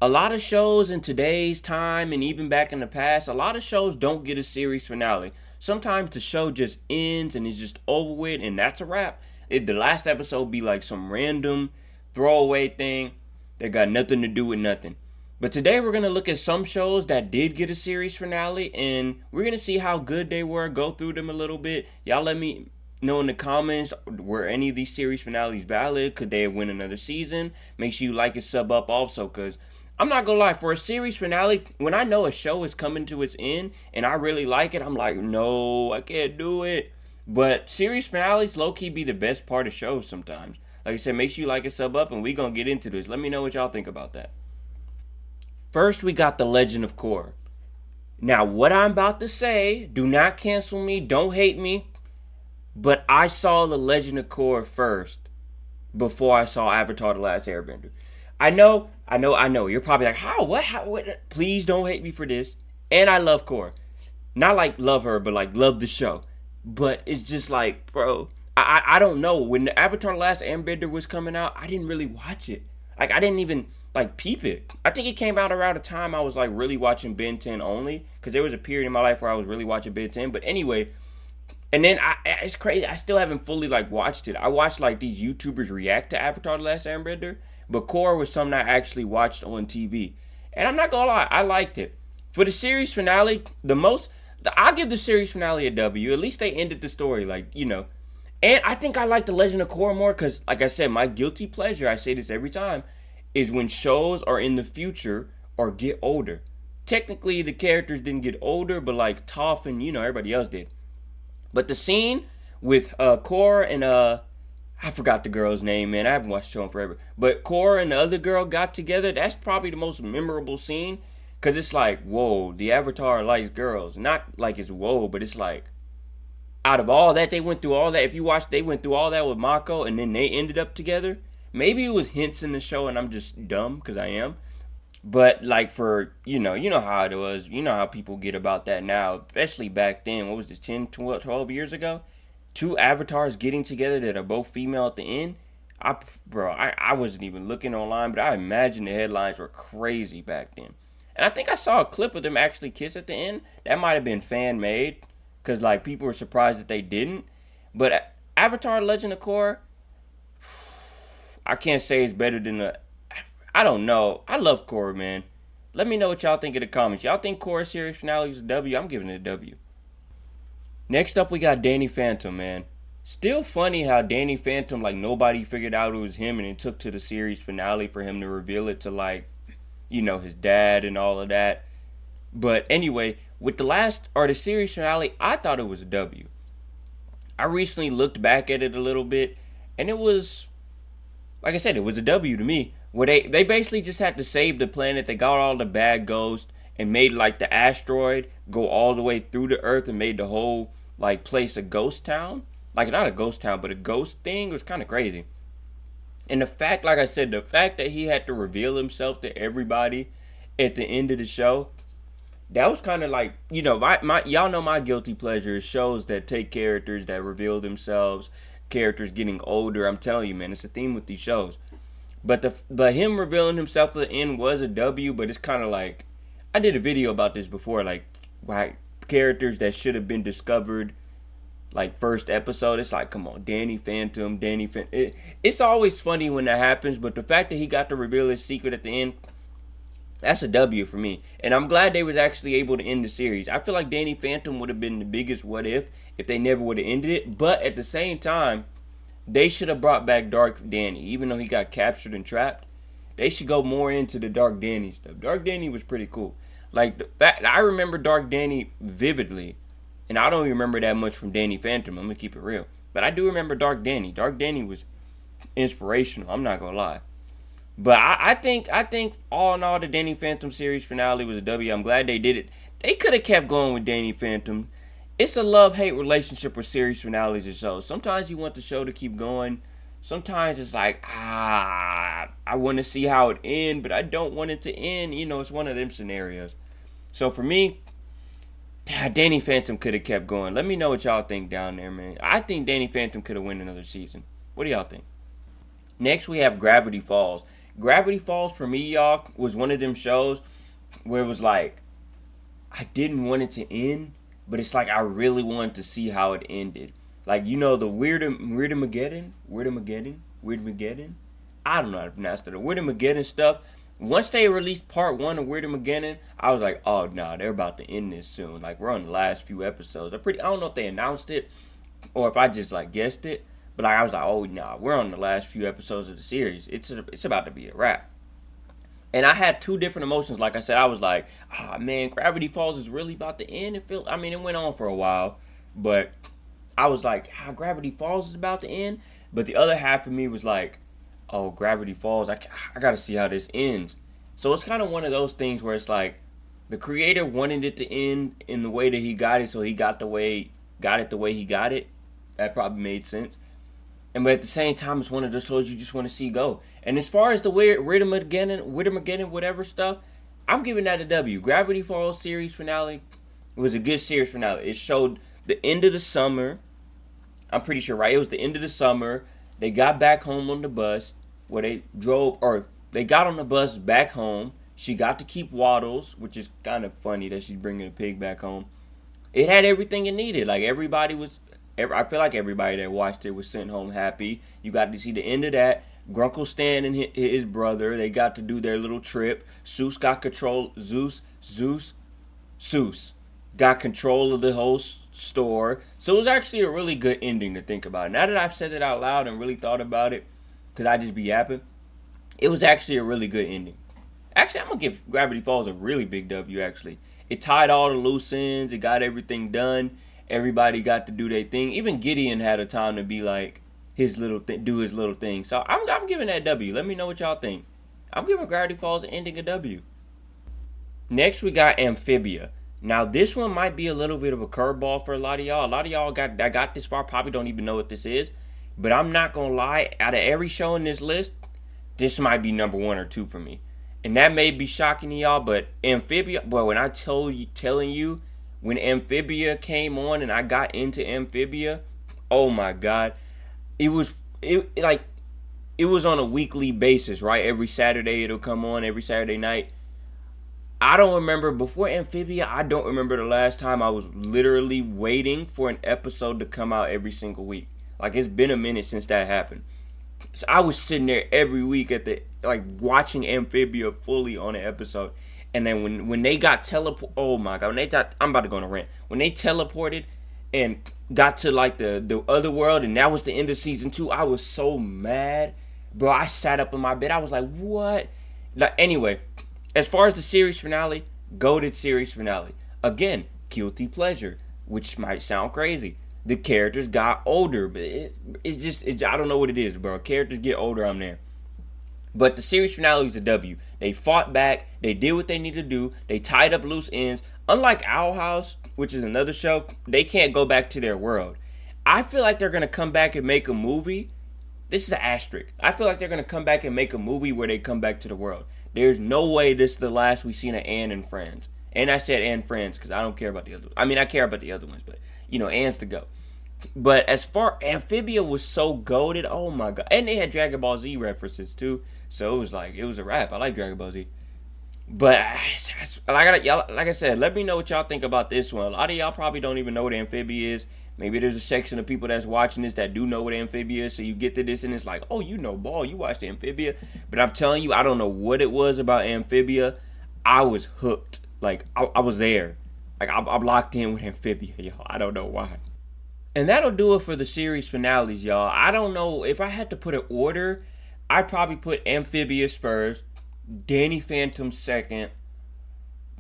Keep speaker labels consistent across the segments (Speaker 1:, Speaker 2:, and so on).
Speaker 1: A lot of shows in today's time and even back in the past, a lot of shows don't get a series finale. Sometimes the show just ends and it's just over with and that's a wrap. The last episode be like some random throwaway thing that got nothing to do with nothing. But today we're going to look at some shows that did get a series finale and we're going to see how good they were, go through them a little bit. Y'all let me know in the comments, were any of these series finales valid? Could they win another season? Make sure you like and sub up also, because I'm not gonna lie, for a series finale, when I know a show is coming to its end and I really like it, I'm like, no, I can't do it. But series finales low-key be the best part of shows sometimes. Like I said, make sure you like and sub up and we gonna get into this. Let me know what y'all think about that. First, we got The Legend of Korra. Now, what I'm about to say, do not cancel me, don't hate me, but I saw The Legend of Korra first before I saw Avatar: The Last Airbender. I know. You're probably like, how? What? How? What? Please don't hate me for this. And I love Korra. Not like love her, but like love the show. But it's just like, bro, I don't know. When the Avatar: The Last Airbender was coming out, I didn't really watch it. Like, I didn't even like peep it. I think it came out around the time I was like really watching Ben 10 only, because there was a period in my life where I was really watching Ben 10. But anyway, and then it's crazy. I still haven't fully like watched it. I watched like these YouTubers react to Avatar: The Last Airbender, but Korra was something I actually watched on TV, and I'm not gonna lie, I liked it. For the series finale, I'll give the series finale a W. At least they ended the story, And I think I like The Legend of Korra more because, like I said, my guilty pleasure, I say this every time, is when shows are in the future or get older. Technically, the characters didn't get older, but like Toph and everybody else did. But the scene with Korra and I forgot the girl's name, man. I haven't watched the show in forever. But Korra and the other girl got together. That's probably the most memorable scene. Cause it's like, whoa, the Avatar likes girls. Not like it's whoa, but it's like, out of all that, they went through all that. If you watch, they went through all that with Mako, and then they ended up together. Maybe it was hints in the show, and I'm just dumb because I am. But like for you know how it was. You know how people get about that now, especially back then. What was this, 10, 12 years ago? Two avatars getting together that are both female at the end. I wasn't even looking online, but I imagine the headlines were crazy back then. And I think I saw a clip of them actually kiss at the end. That might have been fan made, cause like people were surprised that they didn't. But Avatar: Legend of Korra, I can't say it's better than the. I don't know. I love Korra, man. Let me know what y'all think in the comments. Y'all think Korra series finale is a W? I'm giving it a W. Next up, we got Danny Phantom, man. Still funny how Danny Phantom, like, nobody figured out it was him, and it took to the series finale for him to reveal it to, like, his dad and all of that. But anyway, with the series finale, I thought it was a W. I recently looked back at it a little bit, and it was, like I said, it was a W to me. Where they basically just had to save the planet. They got all the bad ghosts and made like the asteroid go all the way through the Earth and made the whole like place a ghost town. Like not a ghost town, but a ghost thing. It was kind of crazy. And the fact, like I said, the fact that he had to reveal himself to everybody at the end of the show, that was kind of like, my y'all know my guilty pleasure is shows that take characters that reveal themselves, characters getting older. I'm telling you, man, it's a theme with these shows. But him revealing himself at the end was a W. But it's kind of like, I did a video about this before, like why characters that should have been discovered like first episode. It's like, come on, Danny Phantom. It's always funny when that happens, but the fact that he got to reveal his secret at the end, that's a W for me. And I'm glad they was actually able to end the series. I feel like Danny Phantom would have been the biggest what if they never would have ended it. But at the same time, they should have brought back Dark Danny, even though he got captured and trapped. They should go more into the Dark Danny stuff. Dark Danny was pretty cool. Like the fact I remember Dark Danny vividly, and I don't even remember that much from Danny Phantom. I'm gonna keep it real, but I do remember Dark Danny. Dark Danny was inspirational. I'm not gonna lie. But I think all in all, the Danny Phantom series finale was a W. I'm glad they did it. They could have kept going with Danny Phantom. It's a love-hate relationship with series finales and shows. Sometimes you want the show to keep going. Sometimes it's like, I want to see how it ends, but I don't want it to end. It's one of them scenarios. So for me, Danny Phantom could have kept going. Let me know what y'all think down there, man. I think Danny Phantom could have won another season. What do y'all think? Next, we have Gravity Falls. Gravity Falls for me, y'all, was one of them shows where it was like I didn't want it to end, but it's like I really wanted to see how it ended. Like, you know, the Weird-Mageddon. I don't know how to pronounce it. The Weird-Mageddon stuff. Once they released part one of Weird-Mageddon, I was like, oh no, they're about to end this soon. Like, we're on the last few episodes. I don't know if they announced it or if I just like guessed it, but like, I was like, oh nah, we're on the last few episodes of the series. It's about to be a wrap. And I had two different emotions. Like I said, I was like, ah, man, Gravity Falls is really about to end. I mean, it went on for a while, but I was like, Gravity Falls is about to end. But the other half of me was like, oh, Gravity Falls, I got to see how this ends. So it's kind of one of those things where it's like the creator wanted it to end in the way that he got it, so he got it the way he got it. That probably made sense. And but at the same time, it's one of those shows you just want to see go. And as far as the Weird-Mageddon, whatever stuff, I'm giving that a W. Gravity Falls series finale was a good series finale. It showed the end of the summer. I'm pretty sure, right? It was the end of the summer. They got back home on the bus where they got on the bus back home. She got to keep Waddles, which is kind of funny that she's bringing a pig back home. It had everything it needed. Like I feel like everybody that watched it was sent home happy. You got to see the end of that. Grunkle Stan and his brother, they got to do their little trip. Zeus got control of the whole store. So it was actually a really good ending to think about. Now that I've said it out loud and really thought about it, because I just be yapping, it was actually a really good ending. Actually, I'm going to give Gravity Falls a really big W, actually. It tied all the loose ends. It got everything done. Everybody got to do their thing. Even Gideon had a time to be like do his little thing. So I'm giving that W. Let me know what y'all think. I'm giving Gravity Falls ending a W. Next, we got Amphibia. Now, this one might be a little bit of a curveball for a lot of y'all. A lot of y'all that got this far probably don't even know what this is. But I'm not going to lie. Out of every show in this list, this might be number 1 or 2 for me. And that may be shocking to y'all, but Amphibia, boy, when I telling you, when Amphibia came on and I got into Amphibia, oh my God, it was on a weekly basis, right? Every Saturday it'll come on, every Saturday night. I don't remember before Amphibia. I don't remember the last time I was literally waiting for an episode to come out every single week. Like, it's been a minute since that happened. So I was sitting there every week watching Amphibia fully on an episode. And then when they got oh my God, I'm about to go on a rant. When they teleported and got to like the other world and that was the end of season 2, I was so mad. Bro, I sat up in my bed. I was like, what? Like, anyway, as far as the series finale, goated series finale. Again, guilty pleasure, which might sound crazy. The characters got older, but I don't know what it is, bro. Characters get older, I'm there. But the series finale was a W. They fought back. They did what they needed to do. They tied up loose ends. Unlike Owl House, which is another show, they can't go back to their world. I feel like they're going to come back and make a movie. This is an asterisk. I feel like they're going to come back and make a movie where they come back to the world. There's no way this is the last we've seen of Anne and Friends. And I said Anne Friends because I don't care about the other ones. I mean, I care about the other ones, but, Anne's to go. But as far Amphibia was so goated, oh my God. And they had Dragon Ball Z references too. So it was a wrap. I like Dragon Ball Z. But like I said, let me know what y'all think about this one. A lot of y'all probably don't even know what Amphibia is. Maybe there's a section of people that's watching this that do know what Amphibia is. So you get to this and it's like, oh, Ball, you watched Amphibia. But I'm telling you, I don't know what it was about Amphibia. I was hooked. Like, I was there. Like, I'm locked in with Amphibia, y'all. I don't know why. And that'll do it for the series finales, y'all. I don't know. If I had to put an order, I'd probably put Amphibious first, Danny Phantom second,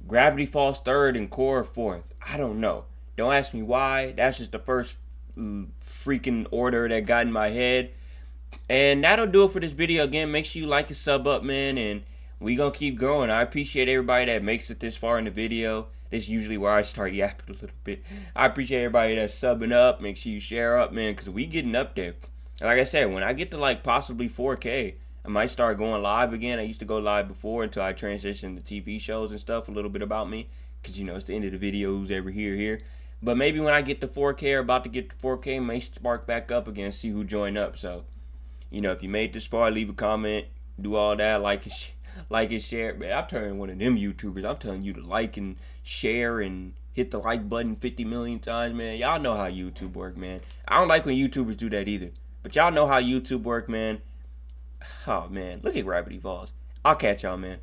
Speaker 1: Gravity Falls third, and Korra fourth. I don't know. Don't ask me why. That's just the first freaking order that got in my head. And that'll do it for this video. Again, make sure you like and sub up, man. And we gonna keep going. I appreciate everybody that makes it this far in the video. This is usually where I start yapping a little bit. I appreciate everybody that's subbing up. Make sure you share up, man, because we getting up there. Like I said, when I get to like possibly 4K, I might start going live again. I used to go live before until I transitioned to TV shows and stuff. A little bit about me, because it's the end of the video. Who's ever here? But maybe when I get to 4K or about to get to 4K, may spark back up again. See who joined up. So, if you made this far, leave a comment. do all that, like and share. Man, I'm turning one of them YouTubers. I'm telling you to like and share and hit the like button 50 million times, man. Y'all know how YouTube work, man. I don't like when YouTubers do that either. But y'all know how YouTube work, man. Oh man, look at Gravity Falls. I'll catch y'all, man.